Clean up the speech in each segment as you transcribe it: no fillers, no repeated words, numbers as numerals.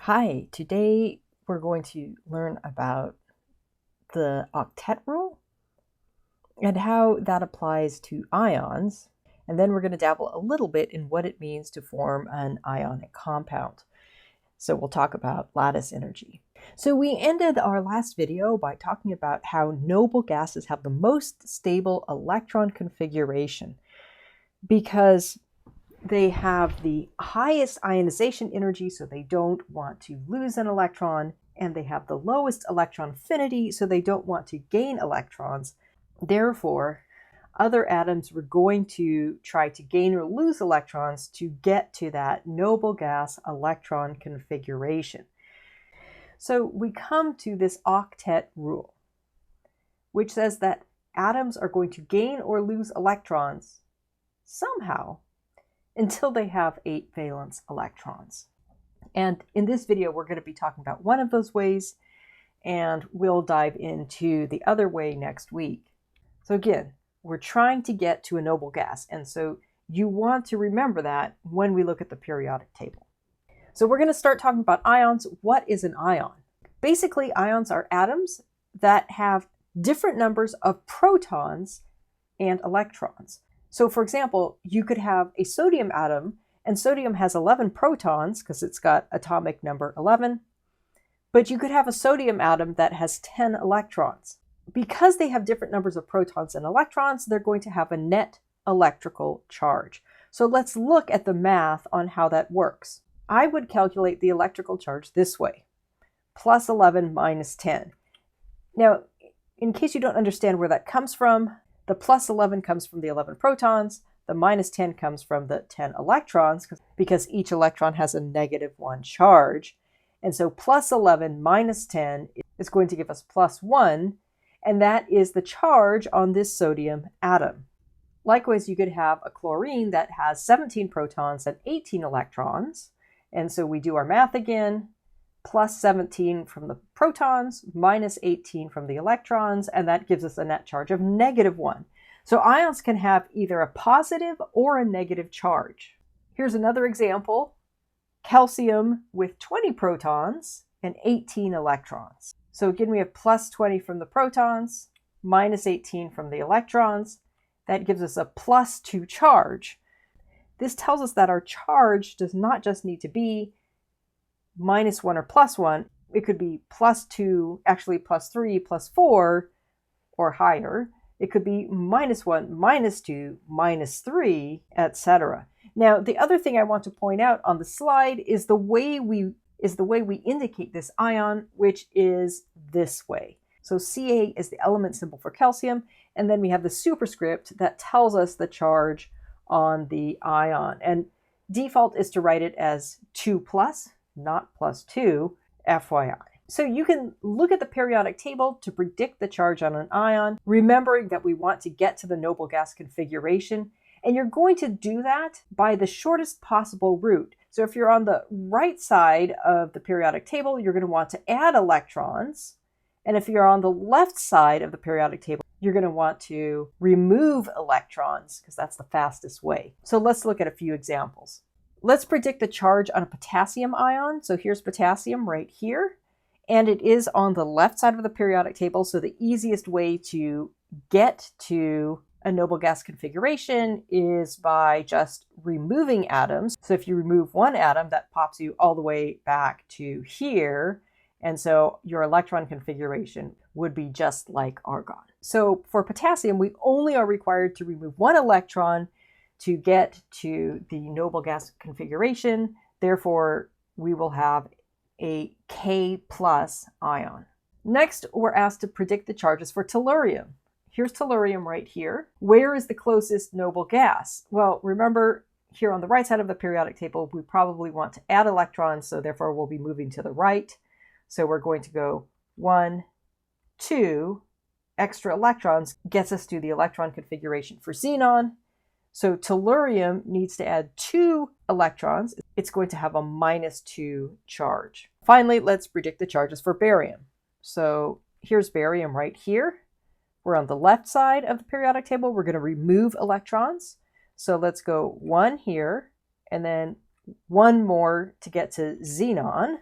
Hi, today we're going to learn about the Octet Rule and how that applies to ions. And then we're going to dabble a little bit in what it means to form an ionic compound. So we'll talk about lattice energy. So we ended our last video by talking about how noble gases have the most stable electron configuration because they have the highest ionization energy, so they don't want to lose an electron, and they have the lowest electron affinity, so they don't want to gain electrons. Therefore, other atoms were going to try to gain or lose electrons to get to that noble gas electron configuration. So we come to this octet rule, which says that atoms are going to gain or lose electrons somehow until they have 8 valence electrons. And in this video, we're going to be talking about one of those ways, and we'll dive into the other way next week. So again, we're trying to get to a noble gas, and so you want to remember that when we look at the periodic table. So we're going to start talking about ions. What is an ion? Basically, ions are atoms that have different numbers of protons and electrons. So for example, you could have a sodium atom, and sodium has 11 protons because it's got atomic number 11, but you could have a sodium atom that has 10 electrons. Because they have different numbers of protons and electrons, they're going to have a net electrical charge. So let's look at the math on how that works. I would calculate the electrical charge this way, plus 11 minus 10. Now, in case you don't understand where that comes from, the plus 11 comes from the 11 protons, the minus 10 comes from the 10 electrons, because each electron has a -1 charge. And so plus 11 minus 10 is going to give us plus 1, and that is the charge on this sodium atom. Likewise, you could have a chlorine that has 17 protons and 18 electrons. And so we do our math again, plus 17 from the protons, minus 18 from the electrons, and that gives us a net charge of -1. So ions can have either a positive or a negative charge. Here's another example, calcium with 20 protons and 18 electrons. So again, we have plus 20 from the protons, minus 18 from the electrons. That gives us a plus 2 charge. This tells us that our charge does not just need to be -1 or plus 1. It could be plus 2, actually plus 3, plus 4, or higher. It could be -1, -2, -3, etc. Now, the other thing I want to point out on the slide is the way we indicate this ion, which is this way. So Ca is the element symbol for calcium, and then we have the superscript that tells us the charge on the ion. And default is to write it as 2 plus, not plus 2, FYI. So you can look at the periodic table to predict the charge on an ion, remembering that we want to get to the noble gas configuration. And you're going to do that by the shortest possible route. So if you're on the right side of the periodic table, you're going to want to add electrons. And if you're on the left side of the periodic table, you're going to want to remove electrons because that's the fastest way. So let's look at a few examples. Let's predict the charge on a potassium ion. So here's potassium right here, and it is on the left side of the periodic table. So the easiest way to get to a noble gas configuration is by just removing atoms. So if you remove one atom, that pops you all the way back to here. And so your electron configuration would be just like argon. So for potassium, we only are required to remove one electron to get to the noble gas configuration. Therefore, we will have a K+ ion. Next, we're asked to predict the charges for tellurium. Here's tellurium right here. Where is the closest noble gas? Well, remember here on the right side of the periodic table, we probably want to add electrons, so therefore we'll be moving to the right. So we're going to go 1, 2, extra electrons gets us to the electron configuration for xenon. So tellurium needs to add 2 electrons. It's going to have a -2 charge. Finally, let's predict the charges for barium. So here's barium right here. We're on the left side of the periodic table. We're going to remove electrons. So let's go 1 here, and then 1 more to get to xenon.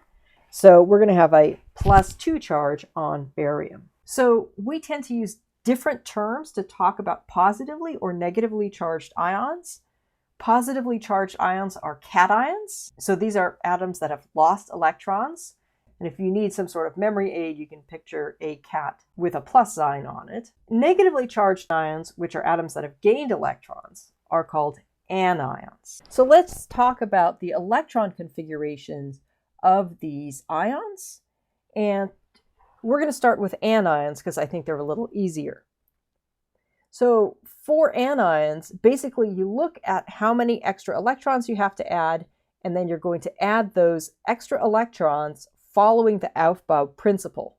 So we're going to have a +2 charge on barium. So we tend to use different terms to talk about positively or negatively charged ions. Positively charged ions are cations. So these are atoms that have lost electrons. And if you need some sort of memory aid, you can picture a cat with a plus sign on it. Negatively charged ions, which are atoms that have gained electrons, are called anions. So let's talk about the electron configurations of these ions. And we're going to start with anions because I think they're a little easier. So for anions, basically you look at how many extra electrons you have to add, and then you're going to add those extra electrons following the Aufbau principle.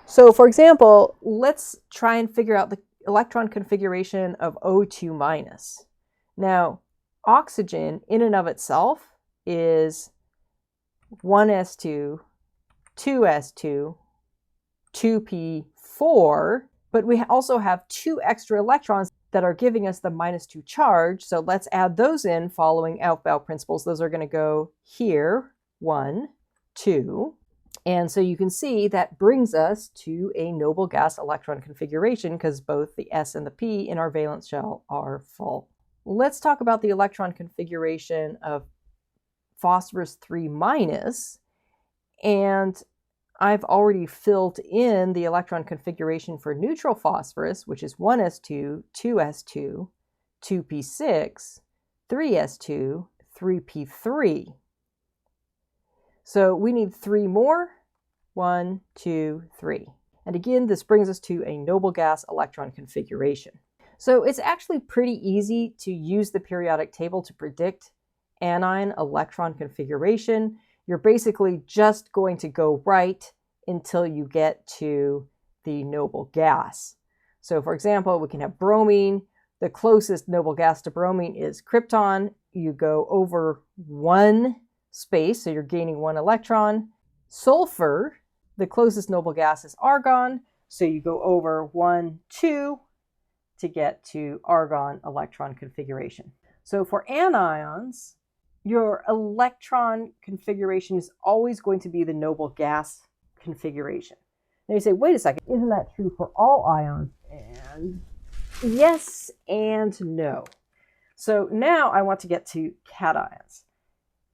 So for example, let's try and figure out the electron configuration of O2-. Now, oxygen in and of itself is 1s2, 2s2, 2p4, but we also have 2 extra electrons that are giving us the -2 charge. So let's add those in following Aufbau principles. Those are going to go here, 1, 2. And so you can see that brings us to a noble gas electron configuration because both the S and the P in our valence shell are full. Let's talk about the electron configuration of phosphorus 3-. And I've already filled in the electron configuration for neutral phosphorus, which is 1s2, 2s2, 2p6, 3s2, 3p3. So we need 3 more. 1, 2, 3. And again, this brings us to a noble gas electron configuration. So it's actually pretty easy to use the periodic table to predict anion electron configuration. You're basically just going to go right until you get to the noble gas. So for example, we can have bromine. The closest noble gas to bromine is krypton. You go over 1 space, so you're gaining 1 electron. Sulfur, the closest noble gas is argon, so you go over 1, 2 to get to argon electron configuration. So for anions, your electron configuration is always going to be the noble gas configuration. Now you say, wait a second, isn't that true for all ions? And yes and no. So now I want to get to cations.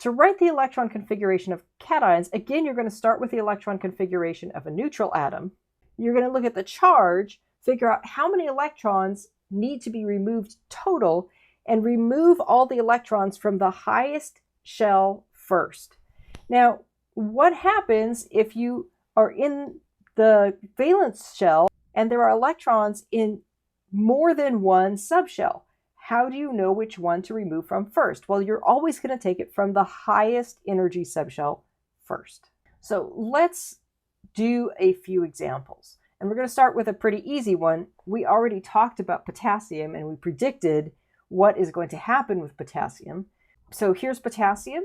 To write the electron configuration of cations, again, you're going to start with the electron configuration of a neutral atom. You're going to look at the charge, figure out how many electrons need to be removed total, and remove all the electrons from the highest shell first. Now, what happens if you are in the valence shell and there are electrons in more than one subshell? How do you know which one to remove from first? Well, you're always going to take it from the highest energy subshell first. So let's do a few examples. And we're going to start with a pretty easy one. We already talked about potassium and we predicted what is going to happen with potassium. So here's potassium.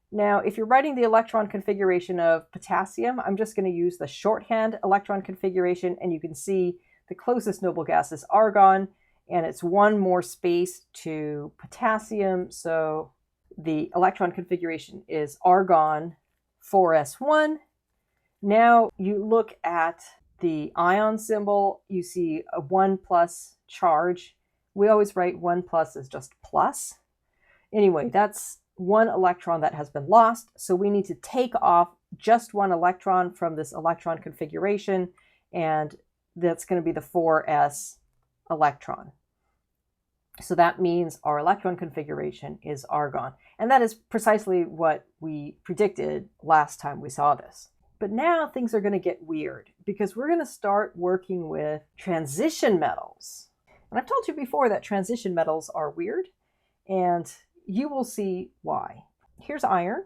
Now, if you're writing the electron configuration of potassium, I'm just going to use the shorthand electron configuration, and you can see the closest noble gas is argon, and it's 1 more space to potassium. So the electron configuration is argon 4s1. Now you look at the ion symbol, you see a 1+ charge. We always write 1+ as just plus. Anyway, that's 1 electron that has been lost. So we need to take off just 1 electron from this electron configuration, and that's going to be the 4s electron. So that means our electron configuration is argon. And that is precisely what we predicted last time we saw this. But now things are going to get weird because we're going to start working with transition metals. And I've told you before that transition metals are weird, and you will see why. Here's iron.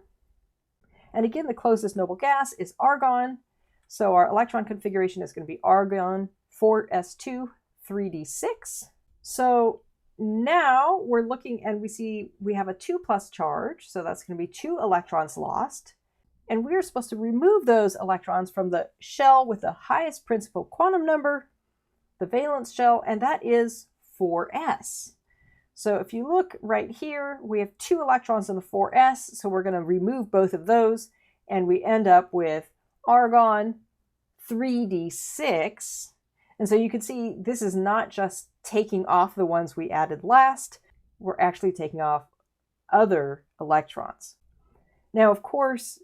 And again, the closest noble gas is argon. So our electron configuration is going to be argon 4s2, 3d6. So now we're looking and we see we have a 2+ charge. So that's going to be 2 electrons lost. And we're supposed to remove those electrons from the shell with the highest principal quantum number, the valence shell, and that is 4s. So if you look right here, we have 2 electrons in the 4s, so we're going to remove both of those, and we end up with argon 3d6. And so you can see this is not just taking off the ones we added last, we're actually taking off other electrons. Now, of course,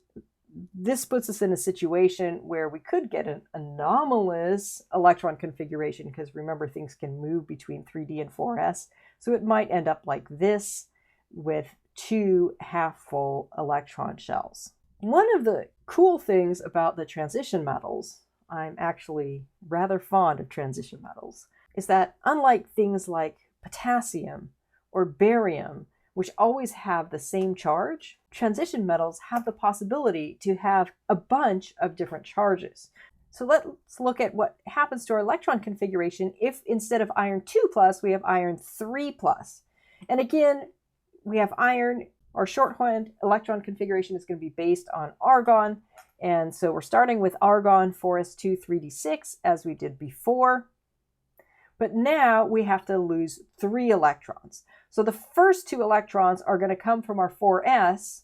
this puts us in a situation where we could get an anomalous electron configuration, because remember, things can move between 3d and 4s. So it might end up like this with 2 half-full electron shells. One of the cool things about the transition metals, I'm actually rather fond of transition metals, is that unlike things like potassium or barium, which always have the same charge, transition metals have the possibility to have a bunch of different charges. So let's look at what happens to our electron configuration if instead of iron 2+, we have iron 3+. And again, we have iron. Our shorthand electron configuration is going to be based on argon. And so we're starting with argon 4s2 3d6 as we did before. But now we have to lose 3 electrons. So the first 2 electrons are going to come from our 4s,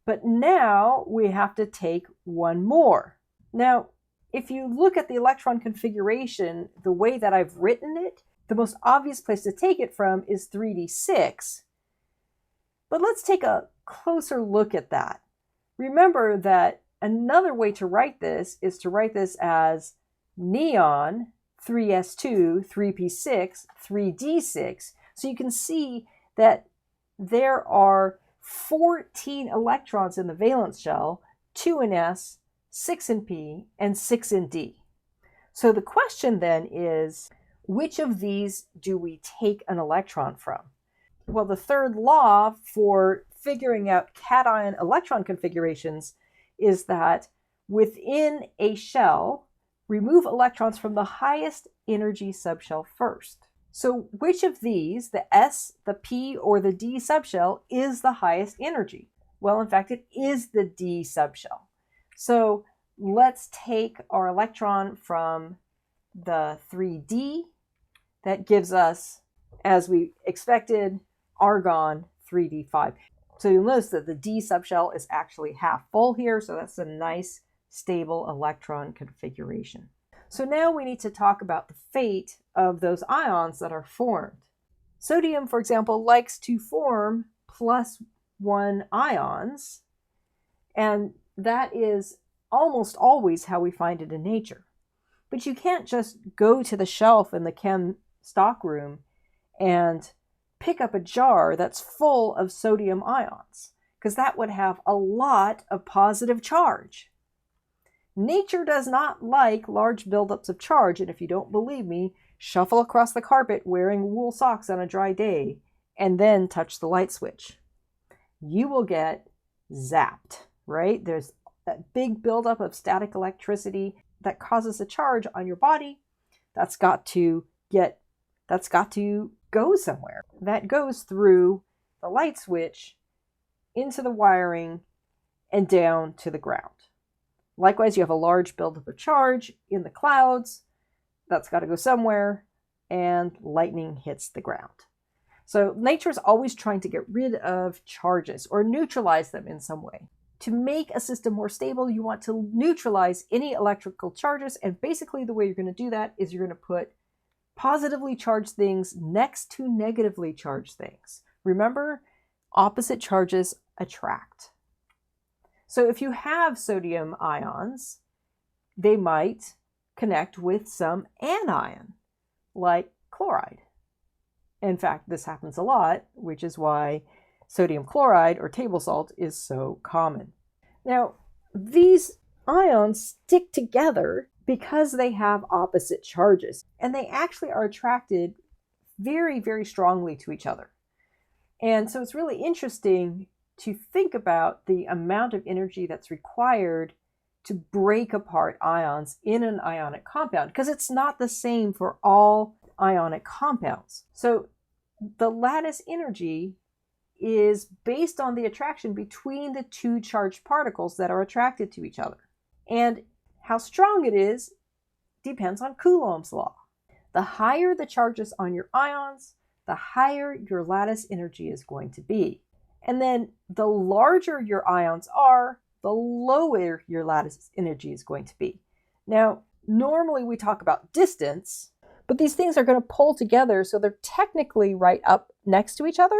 but now we have to take 1 more. Now, if you look at the electron configuration, the way that I've written it, the most obvious place to take it from is 3d6. But let's take a closer look at that. Remember that another way to write this is to write this as neon 3s2, 3p6, 3d6. So you can see that there are 14 electrons in the valence shell, 2 in s, 6 in p, and 6 in d. So the question then is, which of these do we take an electron from? Well, the third law for figuring out cation electron configurations is that within a shell, remove electrons from the highest energy subshell first. So which of these, the S, the P, or the D subshell, is the highest energy? Well, in fact, it is the D subshell. So let's take our electron from the 3D. That gives us, as we expected, argon 3d5. So you'll notice that the D subshell is actually half full here, so that's a nice stable electron configuration. So now we need to talk about the fate of those ions that are formed. Sodium, for example, likes to form +1 ions, and that is almost always how we find it in nature. But you can't just go to the shelf in the chem stockroom and pick up a jar that's full of sodium ions, because that would have a lot of positive charge. Nature does not like large buildups of charge, and if you don't believe me, shuffle across the carpet wearing wool socks on a dry day, and then touch the light switch. You will get zapped, right? There's that big buildup of static electricity that causes a charge on your body. That's got to go somewhere. That goes through the light switch, into the wiring, and down to the ground. Likewise, you have a large buildup of charge in the clouds. That's got to go somewhere, and lightning hits the ground. So nature is always trying to get rid of charges or neutralize them in some way. To make a system more stable, you want to neutralize any electrical charges, and basically the way you're going to do that is you're going to put positively charged things next to negatively charged things. Remember, opposite charges attract. So if you have sodium ions, they might connect with some anion, like chloride. In fact, this happens a lot, which is why sodium chloride or table salt is so common. Now, these ions stick together because they have opposite charges, and they actually are attracted very, very strongly to each other. And so it's really interesting to think about the amount of energy that's required to break apart ions in an ionic compound, because it's not the same for all ionic compounds. So the lattice energy is based on the attraction between the 2 charged particles that are attracted to each other. And how strong it is depends on Coulomb's law. The higher the charges on your ions, the the higher your lattice energy is going to be. And then the larger your ions are, the lower your lattice energy is going to be. Now, normally we talk about distance, but these things are going to pull together, so they're technically right up next to each other.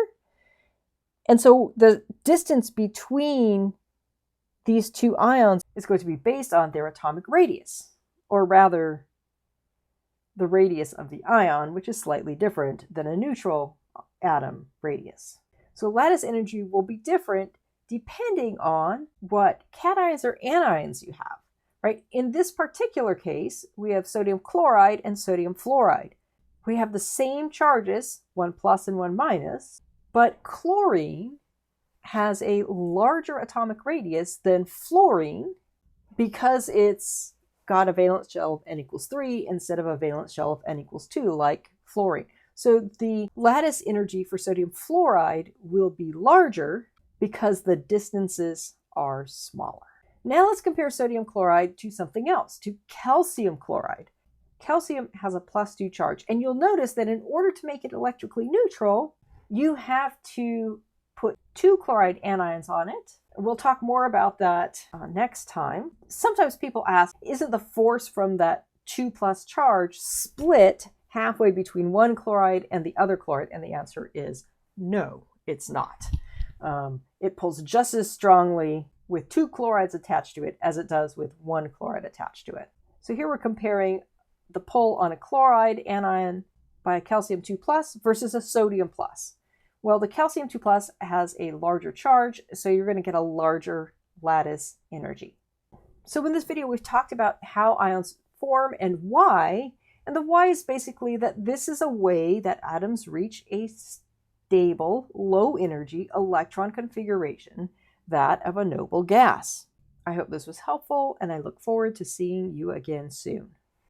And so the distance between these two ions is going to be based on their atomic radius, or rather, the radius of the ion, which is slightly different than a neutral atom radius. So lattice energy will be different depending on what cations or anions you have, right? In this particular case, we have sodium chloride and sodium fluoride. We have the same charges, 1 plus and 1 minus, but chlorine has a larger atomic radius than fluorine because it's got a valence shell of n equals 3 instead of a valence shell of n equals 2 like fluorine. So the lattice energy for sodium fluoride will be larger because the distances are smaller. Now let's compare sodium chloride to something else, to calcium chloride. Calcium has a +2 charge, and you'll notice that in order to make it electrically neutral, you have to put 2 chloride anions on it. We'll talk more about that next time. Sometimes people ask, isn't the force from that 2+ charge split halfway between one chloride and the other chloride? And the answer is no, it's not. It pulls just as strongly with 2 chlorides attached to it as it does with 1 chloride attached to it. So here we're comparing the pull on a chloride anion by a calcium 2+ versus a sodium plus. Well, the calcium 2+ has a larger charge, so you're going to get a larger lattice energy. So in this video, we've talked about how ions form and why. And the why is basically that this is a way that atoms reach a stable, low-energy electron configuration, that of a noble gas. I hope this was helpful, and I look forward to seeing you again soon.